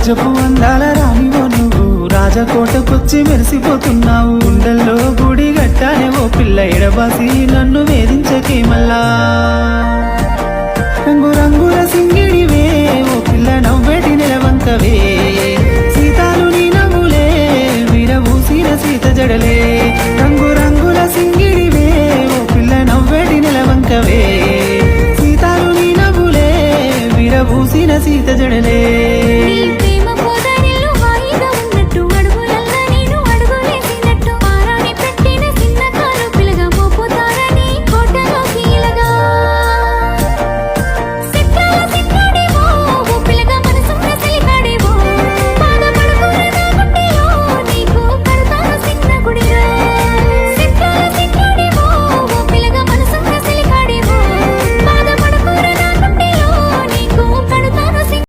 రాజ్యపు అందాల రానివో నువ్వు రాజకోటకొచ్చి మెరిసిపోతున్నావు. గుండెల్లో గుడి గట్టానే ఓ పిల్ల ఎడబాసి నన్ను వేధించకే మల్లా. రంగు రంగుల సింగిడివే ఓ పిల్ల నవ్వేటి నెలవంకవే. సీతాలు నీ నవ్వులే విరబూసిన సీత జడలే. రంగు రంగుల సింగిడివే ఓ పిల్ల నవ్వేటి నెలవంకవే. సీతాలు నీ నవ్వులే విరబూసిన సీత జడలే.